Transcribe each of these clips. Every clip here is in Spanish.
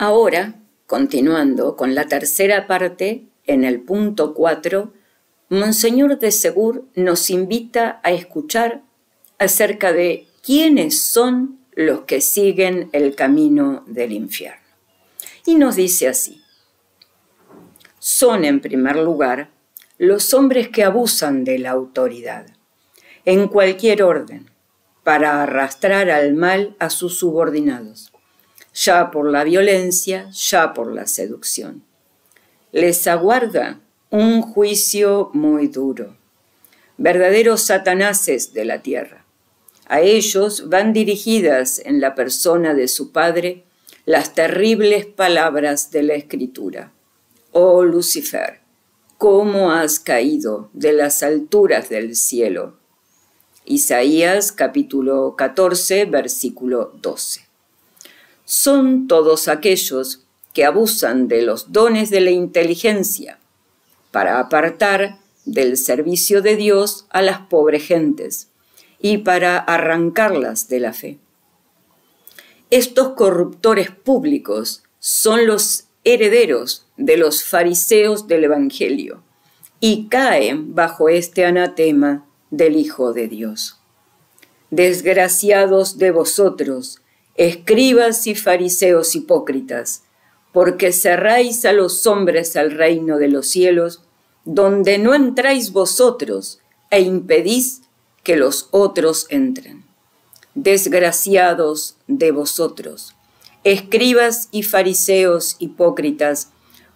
Ahora, continuando con la tercera parte, en el punto 4, Monseñor de Segur nos invita a escuchar acerca de quiénes son los que siguen el camino del infierno. Y nos dice así: son, en primer lugar, los hombres que abusan de la autoridad, en cualquier orden, para arrastrar al mal a sus subordinados, ya por la violencia, ya por la seducción. Les aguarda un juicio muy duro, verdaderos satanases de la tierra. A ellos van dirigidas en la persona de su Padre las terribles palabras de la Escritura. Oh Lucifer, ¿cómo has caído de las alturas del cielo? Isaías capítulo 14, versículo 12. Son todos aquellos que abusan de los dones de la inteligencia para apartar del servicio de Dios a las pobres gentes y para arrancarlas de la fe. Estos corruptores públicos son los herederos de los fariseos del Evangelio y caen bajo este anatema del Hijo de Dios. Desgraciados de vosotros, escribas y fariseos hipócritas, porque cerráis a los hombres el reino de los cielos, donde no entráis vosotros, e impedís que los otros entren. Desgraciados de vosotros, escribas y fariseos hipócritas,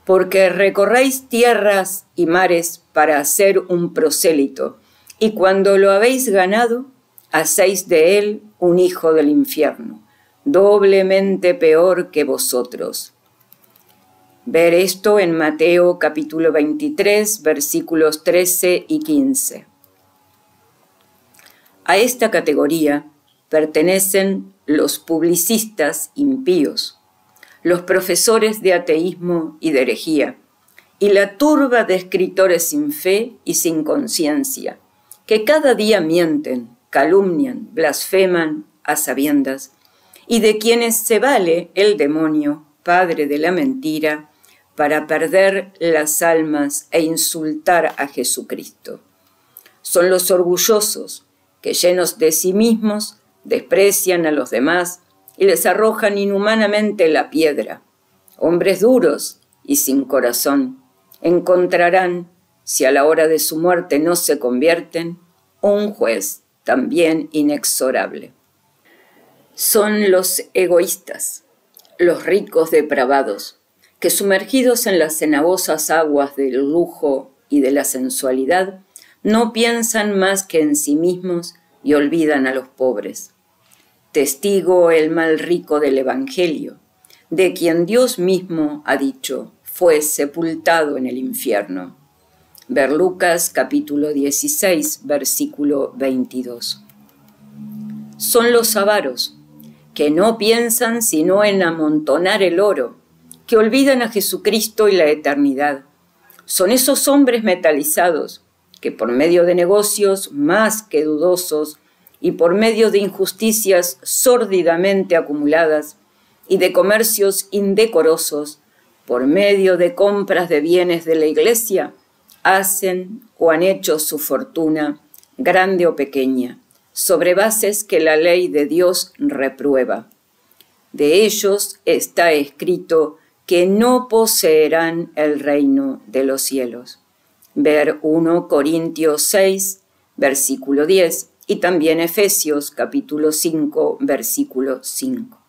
porque recorréis tierras y mares para hacer un prosélito, y cuando lo habéis ganado, hacéis de él un hijo del infierno, doblemente peor que vosotros. Ver esto en Mateo capítulo 23, versículos 13 y 15. A esta categoría pertenecen los publicistas impíos, los profesores de ateísmo y de herejía, y la turba de escritores sin fe y sin conciencia, que cada día mienten, calumnian, blasfeman a sabiendas, y de quienes se vale el demonio, padre de la mentira, para perder las almas e insultar a Jesucristo. Son los orgullosos, que llenos de sí mismos, desprecian a los demás y les arrojan inhumanamente la piedra. Hombres duros y sin corazón encontrarán, si a la hora de su muerte no se convierten, un juez también inexorable. Son los egoístas, los ricos depravados, que sumergidos en las cenagosas aguas del lujo y de la sensualidad, no piensan más que en sí mismos y olvidan a los pobres. Testigo el mal rico del Evangelio, de quien Dios mismo ha dicho, fue sepultado en el infierno. Ver Lucas capítulo 16, versículo 22. Son los avaros, que no piensan sino en amontonar el oro, que olvidan a Jesucristo y la eternidad. Son esos hombres metalizados, que por medio de negocios más que dudosos y por medio de injusticias sórdidamente acumuladas y de comercios indecorosos, por medio de compras de bienes de la Iglesia, hacen o han hecho su fortuna, grande o pequeña, sobre bases que la ley de Dios reprueba. De ellos está escrito que no poseerán el reino de los cielos. Ver 1 Corintios 6, versículo 10, y también Efesios capítulo 5, versículo 5.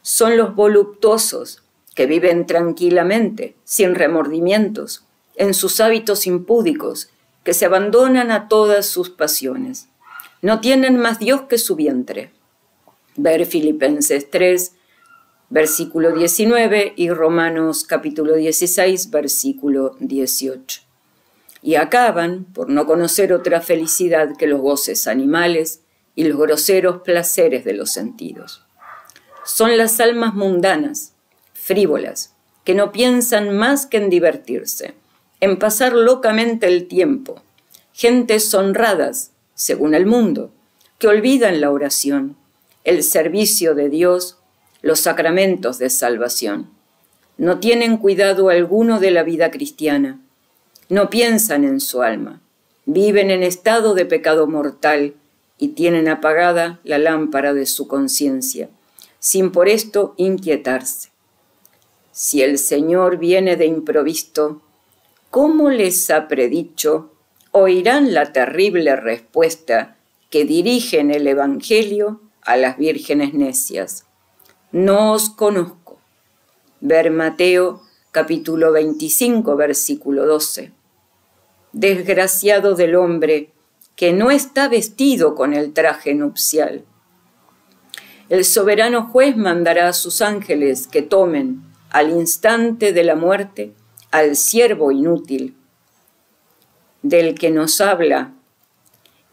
Son los voluptuosos, que viven tranquilamente, sin remordimientos, en sus hábitos impúdicos, que se abandonan a todas sus pasiones. No tienen más Dios que su vientre. Ver Filipenses 3, versículo 19, y Romanos capítulo 16, versículo 18. Y acaban por no conocer otra felicidad que los goces animales y los groseros placeres de los sentidos. Son las almas mundanas, frívolas, que no piensan más que en divertirse, en pasar locamente el tiempo, gentes honradas, según el mundo, que olvidan la oración, el servicio de Dios, los sacramentos de salvación. No tienen cuidado alguno de la vida cristiana. No piensan en su alma. Viven en estado de pecado mortal y tienen apagada la lámpara de su conciencia, sin por esto inquietarse. Si el Señor viene de improviso, ¿cómo les ha predicho? Oirán la terrible respuesta que dirige en el Evangelio a las vírgenes necias. No os conozco. Ver Mateo capítulo 25, versículo 12. Desgraciado del hombre que no está vestido con el traje nupcial. El soberano juez mandará a sus ángeles que tomen al instante de la muerte al siervo inútil del que nos habla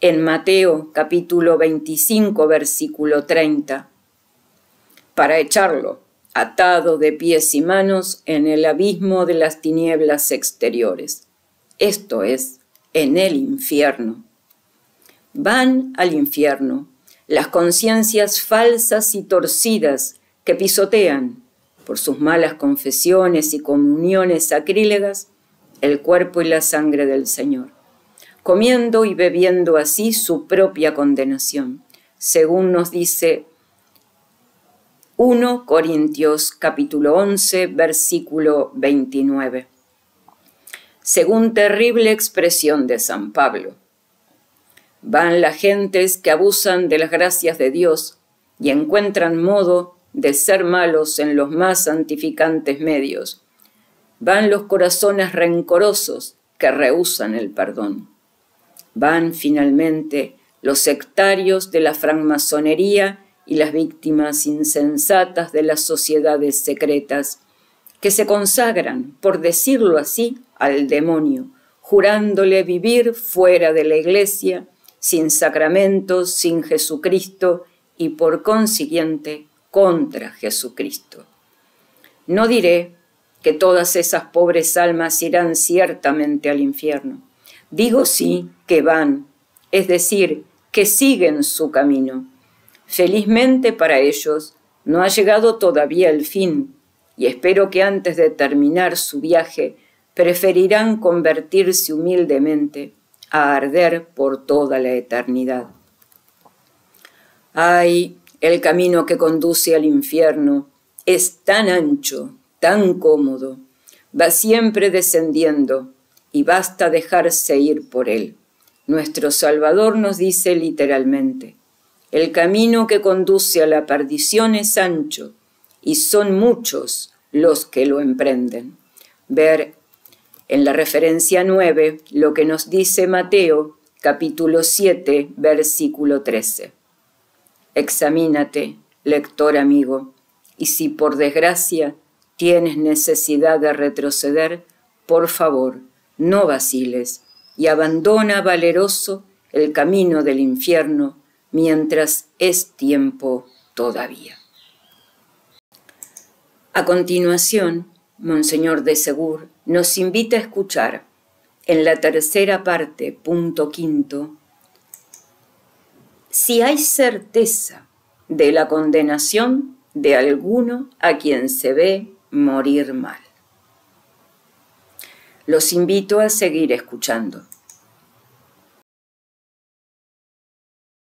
en Mateo capítulo 25, versículo 30, para echarlo atado de pies y manos en el abismo de las tinieblas exteriores, esto es, en el infierno. Van al infierno las conciencias falsas y torcidas que pisotean, por sus malas confesiones y comuniones sacrílegas, el cuerpo y la sangre del Señor, comiendo y bebiendo así su propia condenación, según nos dice 1 Corintios capítulo 11, versículo 29. Según terrible expresión de San Pablo, van las gentes que abusan de las gracias de Dios y encuentran modo de ser malos en los más santificantes medios. Van los corazones rencorosos que rehúsan el perdón. Van, finalmente, los sectarios de la francmasonería y las víctimas insensatas de las sociedades secretas, que se consagran, por decirlo así, al demonio, jurándole vivir fuera de la Iglesia, sin sacramentos, sin Jesucristo y, por consiguiente, contra Jesucristo. No diré que todas esas pobres almas irán ciertamente al infierno. Digo sí que van, es decir, que siguen su camino. Felizmente para ellos no ha llegado todavía el fin, y espero que antes de terminar su viaje preferirán convertirse humildemente a arder por toda la eternidad. ¡Ay! El camino que conduce al infierno es tan ancho, tan cómodo, va siempre descendiendo y basta dejarse ir por él. Nuestro Salvador nos dice literalmente, el camino que conduce a la perdición es ancho y son muchos los que lo emprenden. Ver en la referencia 9 lo que nos dice Mateo capítulo 7, versículo 13. Examínate, lector amigo, y si por desgracia tienes necesidad de retroceder, por favor, no vaciles y abandona valeroso el camino del infierno mientras es tiempo todavía. A continuación, Monseñor de Segur nos invita a escuchar en la tercera parte, punto quinto, si hay certeza de la condenación de alguno a quien se ve morir mal. Los invito a seguir escuchando.